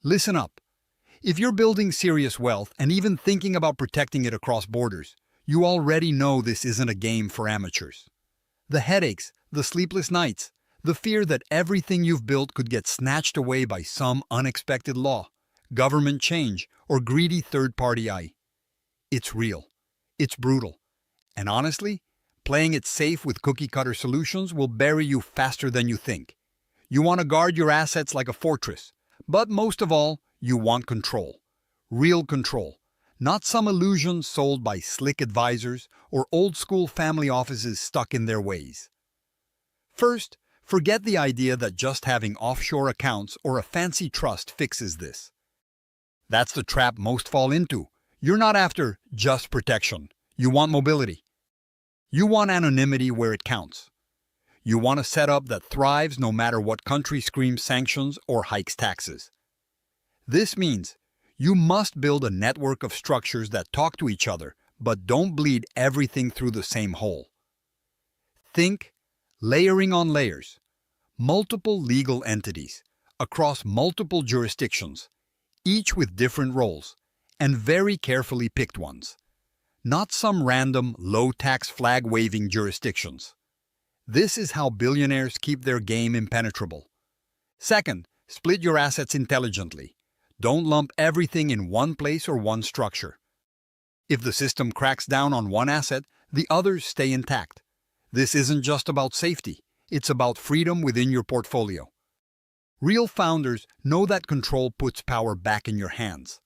Listen up. If you're building serious wealth and even thinking about protecting it across borders, you already know this isn't a game for amateurs. The headaches, the sleepless nights, the fear that everything you've built could get snatched away by some unexpected law, government change, or greedy third-party eye. It's real. It's brutal. And honestly, playing it safe with cookie-cutter solutions will bury you faster than you think. You want to guard your assets like a fortress, but most of all, you want control. Real control. Not some illusion sold by slick advisors or old-school family offices stuck in their ways. First, forget the idea that just having offshore accounts or a fancy trust fixes this. That's the trap most fall into. You're not after just protection. You want mobility. You want anonymity where it counts. You want a setup that thrives no matter what country screams sanctions or hikes taxes. This means you must build a network of structures that talk to each other but don't bleed everything through the same hole. Think layering on layers, multiple legal entities across multiple jurisdictions, each with different roles, and very carefully picked ones. Not some random, low-tax flag-waving jurisdictions. This is how billionaires keep their game impenetrable. Second, split your assets intelligently. Don't lump everything in one place or one structure. If the system cracks down on one asset, the others stay intact. This isn't just about safety, it's about freedom within your portfolio. Real founders know that control puts power back in your hands.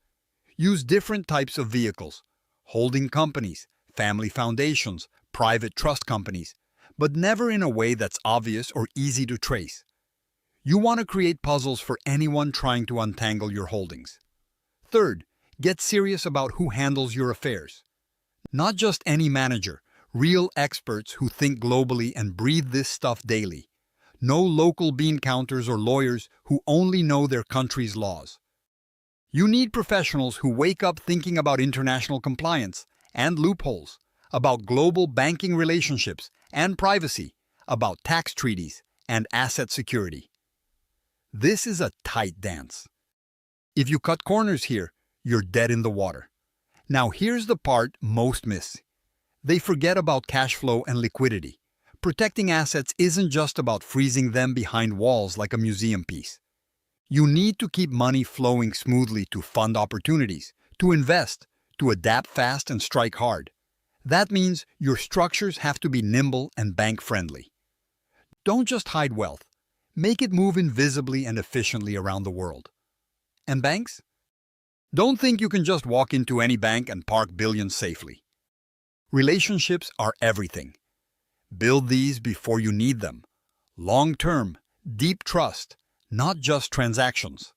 Use different types of vehicles, holding companies, family foundations, private trust companies, but never in a way that's obvious or easy to trace. You want to create puzzles for anyone trying to untangle your holdings. Third, get serious about who handles your affairs. Not just any manager, real experts who think globally and breathe this stuff daily. No local bean counters or lawyers who only know their country's laws. You need professionals who wake up thinking about international compliance and loopholes, about global banking relationships and privacy, about tax treaties and asset security. This is a tight dance. If you cut corners here, you're dead in the water. Now here's the part most miss. They forget about cash flow and liquidity. Protecting assets isn't just about freezing them behind walls like a museum piece. You need to keep money flowing smoothly to fund opportunities, to invest, to adapt fast and strike hard. That means your structures have to be nimble and bank-friendly. Don't just hide wealth. Make it move invisibly and efficiently around the world. And banks? Don't think you can just walk into any bank and park billions safely. Relationships are everything. Build these before you need them. Long-term, deep trust, not just transactions.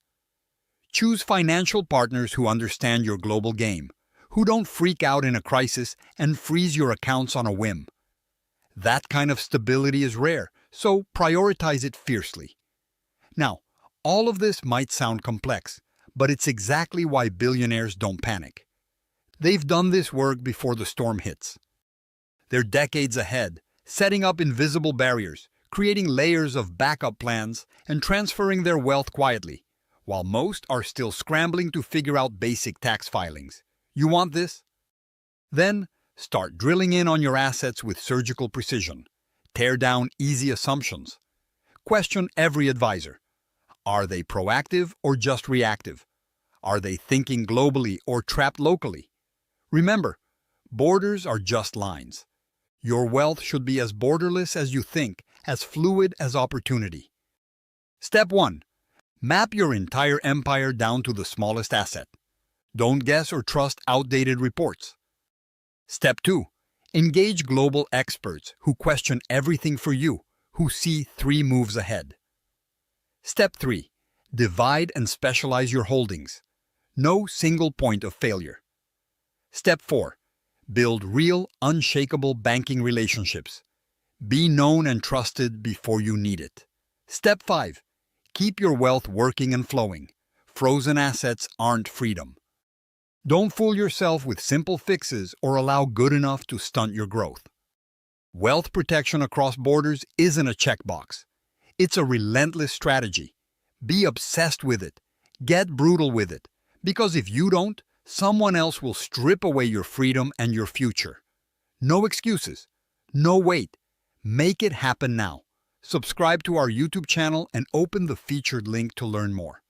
Choose financial partners who understand your global game, who don't freak out in a crisis and freeze your accounts on a whim. That kind of stability is rare, so prioritize it fiercely. Now, all of this might sound complex, but it's exactly why billionaires don't panic. They've done this work before the storm hits. They're decades ahead, setting up invisible barriers, creating layers of backup plans, and transferring their wealth quietly, while most are still scrambling to figure out basic tax filings. You want this? Then, start drilling in on your assets with surgical precision. Tear down easy assumptions. Question every advisor. Are they proactive or just reactive? Are they thinking globally or trapped locally? Remember, borders are just lines. Your wealth should be as borderless as you think, as fluid as opportunity. Step 1. Map your entire empire down to the smallest asset. Don't guess or trust outdated reports. Step 2. Engage global experts who question everything for you, who see 3 moves ahead. Step 3. Divide and specialize your holdings. No single point of failure. Step 4. Build real, unshakable banking relationships. Be known and trusted before you need it. Step 5. Keep your wealth working and flowing. Frozen assets aren't freedom. Don't fool yourself with simple fixes or allow good enough to stunt your growth. Wealth protection across borders isn't a checkbox. It's a relentless strategy. Be obsessed with it. Get brutal with it, because if you don't, someone else will strip away your freedom and your future. No excuses. No wait. Make it happen now. Subscribe to our YouTube channel and open the featured link to learn more.